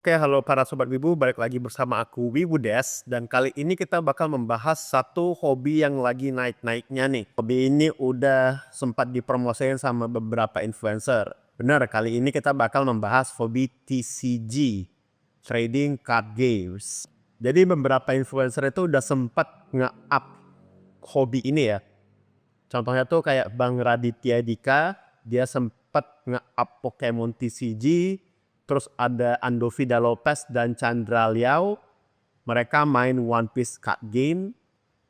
Oke, halo para sobat Wibu, balik lagi bersama aku Wibu Des, dan kali ini kita bakal membahas satu hobi yang lagi naik-naiknya nih. Hobi ini udah sempat dipromosiin sama beberapa influencer. Bener, kali ini kita bakal membahas hobi TCG, Trading Card Games. Jadi beberapa influencer itu udah sempat nge-up hobi ini ya. Contohnya tuh kayak Bang Raditya Dika, dia sempat nge-up Pokemon TCG. Terus ada Andovida Lopez dan Chandra Liao, mereka main One Piece Card Game.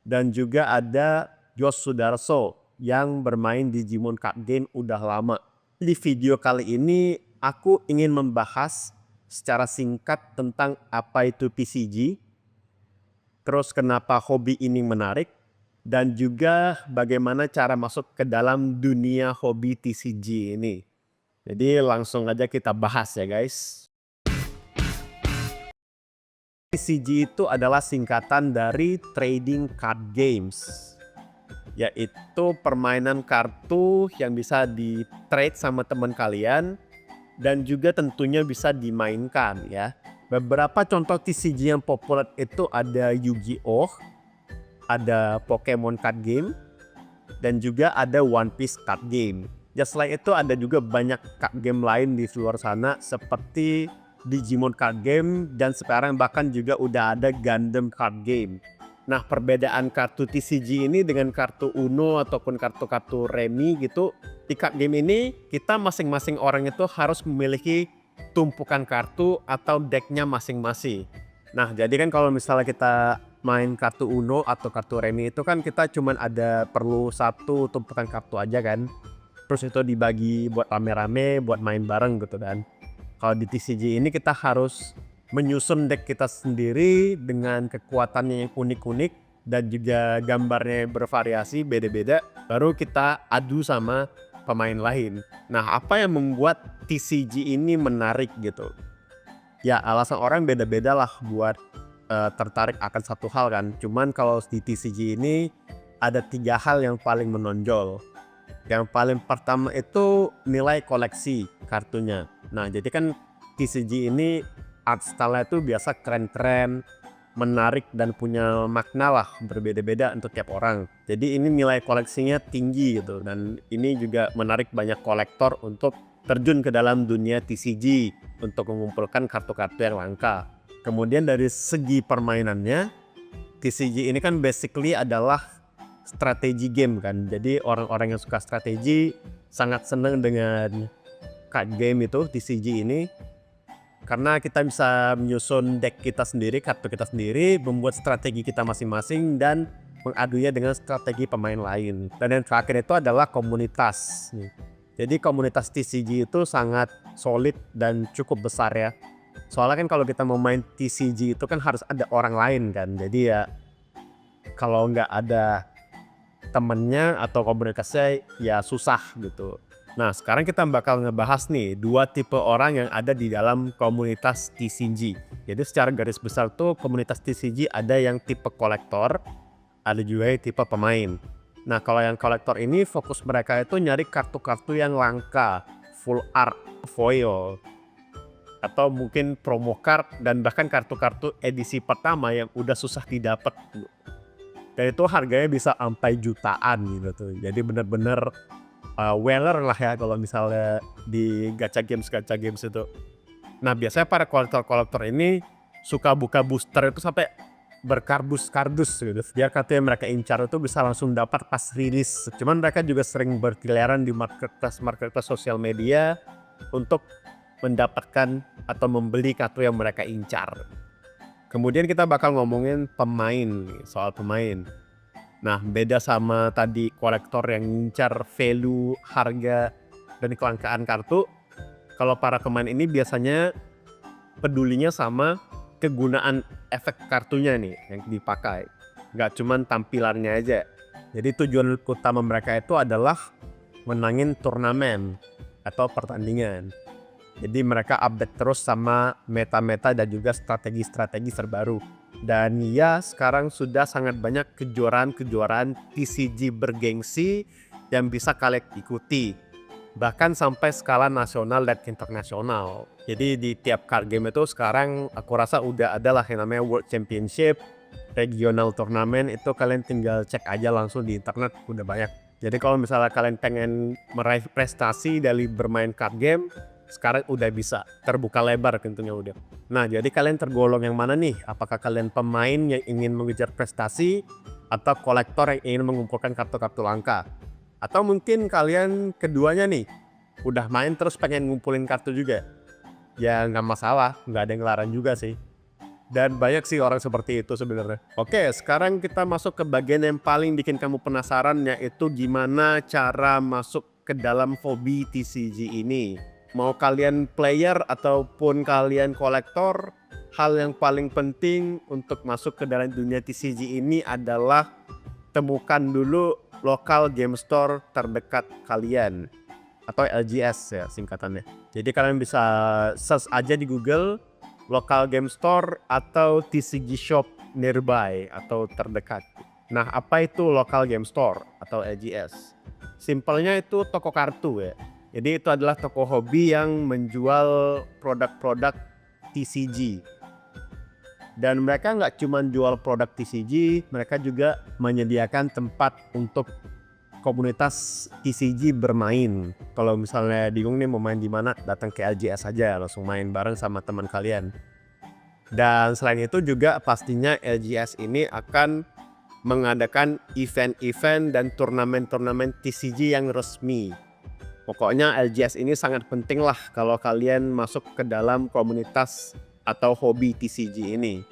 Dan juga ada Josh Sudarso yang bermain Digimon Card Game udah lama. Di video kali ini aku ingin membahas secara singkat tentang apa itu TCG, terus kenapa hobi ini menarik, dan juga bagaimana cara masuk ke dalam dunia hobi TCG ini. Jadi langsung aja kita bahas ya guys. TCG itu adalah singkatan dari Trading Card Games, yaitu permainan kartu yang bisa di-trade sama teman kalian dan juga tentunya bisa dimainkan ya. Beberapa contoh TCG yang populer itu ada Yu-Gi-Oh, ada Pokemon Card Game, dan juga ada One Piece Card Game. Ya selain itu ada juga banyak card game lain di luar sana seperti Digimon Card Game, dan sekarang bahkan juga udah ada Gundam Card Game. Nah, perbedaan kartu TCG ini dengan kartu Uno ataupun kartu-kartu remi gitu, di card game ini kita masing-masing orang itu harus memiliki tumpukan kartu atau decknya masing-masing. Nah, jadi kan kalau misalnya kita main kartu Uno atau kartu remi itu kan kita cuman ada perlu satu tumpukan kartu aja kan. Terus itu dibagi buat rame-rame buat main bareng gitu kan. Kalau di TCG ini kita harus menyusun deck kita sendiri dengan kekuatannya yang unik-unik dan juga gambarnya yang bervariasi beda-beda, baru kita adu sama pemain lain. Nah, apa yang membuat TCG ini menarik gitu? Ya alasan orang beda-beda lah buat tertarik akan satu hal kan. Cuman kalau di TCG ini ada 3 hal yang paling menonjol. Yang paling pertama itu nilai koleksi kartunya. Nah, jadi kan TCG ini art style-nya itu biasa keren-keren, menarik dan punya makna lah berbeda-beda untuk tiap orang. Jadi ini nilai koleksinya tinggi gitu, dan ini juga menarik banyak kolektor untuk terjun ke dalam dunia TCG untuk mengumpulkan kartu-kartu yang langka. Kemudian dari segi permainannya, TCG ini kan basically adalah strategi game kan. Jadi orang-orang yang suka strategi sangat senang dengan card game itu TCG ini, karena kita bisa menyusun deck kita sendiri, kartu kita sendiri, membuat strategi kita masing-masing dan mengadunya dengan strategi pemain lain. Dan yang terakhir itu adalah komunitas. Jadi komunitas TCG itu sangat solid dan cukup besar ya. Soalnya kan kalau kita mau main TCG itu kan harus ada orang lain kan. Jadi ya kalau nggak ada temennya atau komunikasinya ya susah gitu. Nah, sekarang kita bakal ngebahas nih 2 tipe orang yang ada di dalam komunitas TCG. Jadi secara garis besar tuh komunitas TCG ada yang tipe kolektor, ada juga yang tipe pemain. Nah, kalau yang kolektor ini fokus mereka itu nyari kartu-kartu yang langka, full art, foil, atau mungkin promo card dan bahkan kartu-kartu edisi pertama yang udah susah didapat. Dan itu harganya bisa sampai jutaan gitu tuh. Jadi bener-bener weller lah ya kalau misalnya di gacha games itu. Nah, biasanya para kolektor-kolektor ini suka buka booster itu sampai berkardus-kardus gitu. Biar kartu yang mereka incar itu bisa langsung dapat pas rilis. Cuman mereka juga sering berkeliaran di marketplace sosial media untuk mendapatkan atau membeli kartu yang mereka incar. Kemudian kita bakal ngomongin pemain nih, soal pemain. Nah, beda sama tadi kolektor yang ngincar value, harga, dan kelangkaan kartu, kalau para pemain ini biasanya pedulinya sama kegunaan efek kartunya nih yang dipakai. Nggak cuman tampilannya aja. Jadi tujuan utama mereka itu adalah menangin turnamen atau pertandingan. Jadi mereka update terus sama meta-meta dan juga strategi-strategi terbaru. Dan ya sekarang sudah sangat banyak kejuaraan-kejuaraan TCG bergengsi yang bisa kalian ikuti. bahkan sampai skala nasional dan internasional. Jadi di tiap card game itu sekarang aku rasa udah ada lah yang namanya World Championship, regional turnamen, itu kalian tinggal cek aja langsung di internet, udah banyak. Jadi kalau misalnya kalian pengen meraih prestasi dari bermain card game, sekarang udah bisa, terbuka lebar pintunya udah. Nah, jadi kalian tergolong yang mana nih? Apakah kalian pemain yang ingin mengejar prestasi atau kolektor yang ingin mengumpulkan kartu-kartu langka? Atau mungkin kalian keduanya nih, udah main terus pengen ngumpulin kartu juga? Ya nggak masalah, nggak ada yang ngelarang juga sih. Dan banyak sih orang seperti itu sebenarnya. Oke, sekarang kita masuk ke bagian yang paling bikin kamu penasaran, yaitu gimana cara masuk ke dalam hobi TCG ini. Mau kalian player ataupun kalian kolektor, hal yang paling penting untuk masuk ke dalam dunia TCG ini adalah temukan dulu local game store terdekat kalian, atau LGS ya singkatannya. Jadi kalian bisa search aja di Google local game store atau TCG shop nearby atau terdekat. Nah, apa itu local game store atau LGS? Simpelnya itu toko kartu ya. Jadi itu adalah toko hobi yang menjual produk-produk TCG. Dan mereka nggak cuma jual produk TCG, mereka juga menyediakan tempat untuk komunitas TCG bermain. Kalau misalnya bingung nih mau main di mana, datang ke LGS aja, langsung main bareng sama teman kalian. Dan selain itu juga pastinya LGS ini akan mengadakan event-event dan turnamen-turnamen TCG yang resmi. Pokoknya LGS ini sangat penting lah kalau kalian masuk ke dalam komunitas atau hobi TCG ini.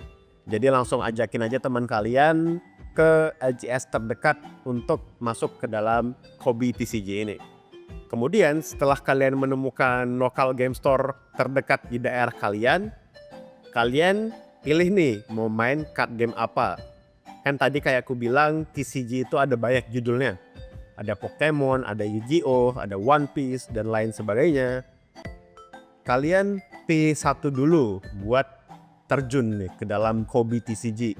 Jadi langsung ajakin aja teman kalian ke LGS terdekat untuk masuk ke dalam hobi TCG ini. Kemudian setelah kalian menemukan local game store terdekat di daerah kalian, kalian pilih nih mau main card game apa. Kan tadi kayak aku bilang TCG itu ada banyak judulnya. Ada Pokemon, ada Yu-Gi-Oh, ada One Piece, dan lain sebagainya. Kalian pilih satu dulu buat terjun nih ke dalam hobi TCG.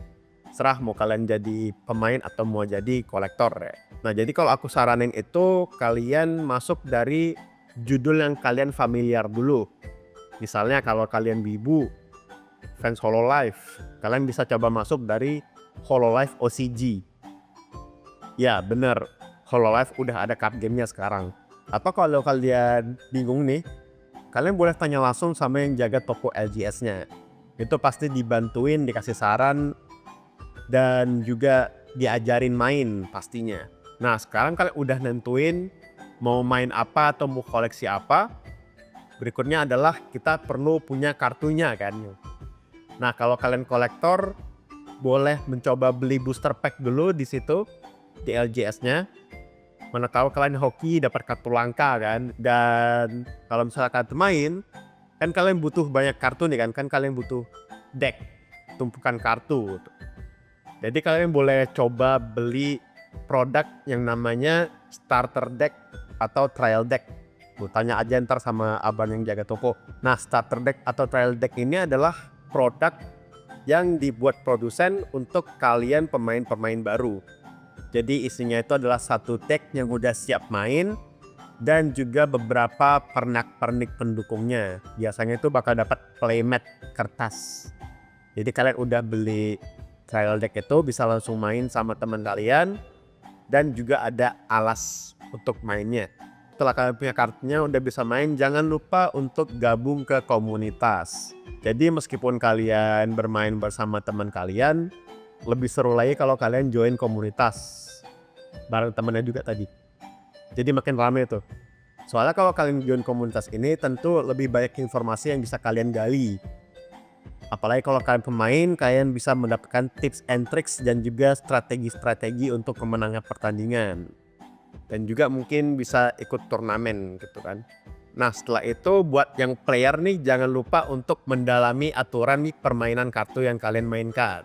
Serah mau kalian jadi pemain atau mau jadi kolektor ya. Nah, jadi kalau aku saranin itu kalian masuk dari judul yang kalian familiar dulu. Misalnya kalau kalian wibu, fans Hololive, kalian bisa coba masuk dari Hololive OCG. Ya bener, Hololive udah ada card gamenya sekarang. Atau kalau kalian bingung nih, kalian boleh tanya langsung sama yang jaga toko LGS-nya. Itu pasti dibantuin, dikasih saran, dan juga diajarin main pastinya. Nah, sekarang kalian udah nentuin mau main apa atau mau koleksi apa. Berikutnya adalah kita perlu punya kartunya kan. Nah, kalau kalian kolektor, boleh mencoba beli booster pack dulu di situ di LGS-nya. Mana tahu kalian hoki dapat kartu langka kan. Dan kalau misalnya kalian main, kan kalian butuh banyak kartu nih kan kalian butuh deck, tumpukan kartu. Jadi kalian boleh coba beli produk yang namanya starter deck atau trial deck. Tanya aja ntar sama abang yang jaga toko. Nah, starter deck atau trial deck ini adalah produk yang dibuat produsen untuk kalian pemain-pemain baru. Jadi isinya itu adalah satu deck yang udah siap main dan juga beberapa pernak-pernik pendukungnya. Biasanya itu bakal dapat playmat kertas. Jadi kalian udah beli trial deck itu bisa langsung main sama teman kalian dan juga ada alas untuk mainnya. Setelah kalian punya kartunya udah bisa main, jangan lupa untuk gabung ke komunitas. Jadi meskipun kalian bermain bersama teman kalian, lebih seru lagi kalau kalian join komunitas bareng temennya juga tadi. Jadi makin rame tuh. Soalnya kalau kalian join komunitas ini tentu lebih banyak informasi yang bisa kalian gali. Apalagi kalau kalian pemain, kalian bisa mendapatkan tips and tricks dan juga strategi-strategi untuk kemenangan pertandingan. Dan juga mungkin bisa ikut turnamen gitu kan. Nah, setelah itu buat yang player nih jangan lupa untuk mendalami aturan nih permainan kartu yang kalian mainkan.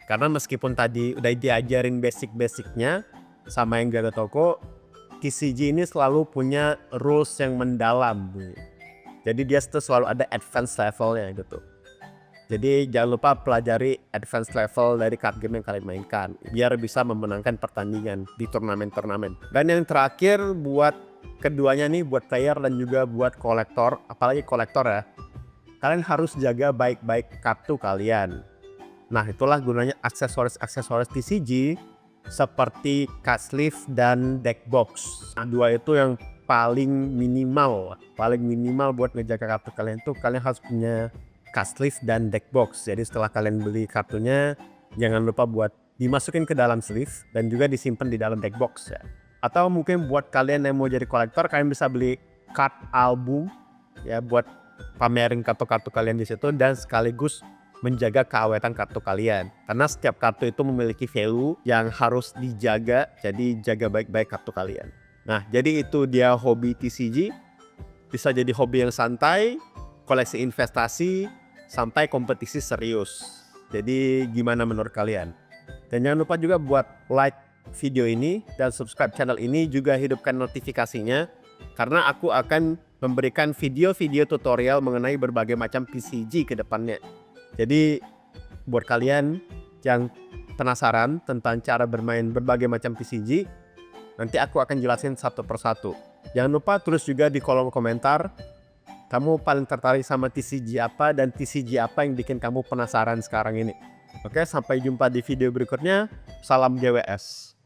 Karena meskipun tadi udah diajarin basic-basicnya sama yang jaga toko, TCG ini selalu punya rules yang mendalam. Jadi dia selalu ada advance levelnya gitu. Jadi jangan lupa pelajari advance level dari card game yang kalian mainkan biar bisa memenangkan pertandingan di turnamen-turnamen. Dan yang terakhir buat keduanya nih buat player dan juga buat kolektor, apalagi kolektor ya. Kalian harus jaga baik-baik kartu kalian. Nah, itulah gunanya aksesoris-aksesoris TCG seperti card sleeve dan deck box. Nah, dua itu yang paling minimal buat ngejaga kartu kalian tuh kalian harus punya card sleeve dan deck box. Jadi setelah kalian beli kartunya, jangan lupa buat dimasukin ke dalam sleeve dan juga disimpan di dalam deck box ya. Atau mungkin buat kalian yang mau jadi kolektor, kalian bisa beli card album ya buat pamerin kartu-kartu kalian di situ dan sekaligus menjaga keawetan kartu kalian. Karena setiap kartu itu memiliki value yang harus dijaga, jadi jaga baik-baik kartu kalian. Nah, jadi itu dia hobi TCG. Bisa jadi hobi yang santai, koleksi investasi, sampai kompetisi serius. Jadi gimana menurut kalian? Dan jangan lupa juga buat like video ini dan subscribe channel ini, juga hidupkan notifikasinya karena aku akan memberikan video-video tutorial mengenai berbagai macam TCG ke depannya. Jadi buat kalian yang penasaran tentang cara bermain berbagai macam TCG, nanti aku akan jelasin satu persatu. Jangan lupa tulis juga di kolom komentar kamu paling tertarik sama TCG apa dan TCG apa yang bikin kamu penasaran sekarang ini. Oke, sampai jumpa di video berikutnya. Salam GWS.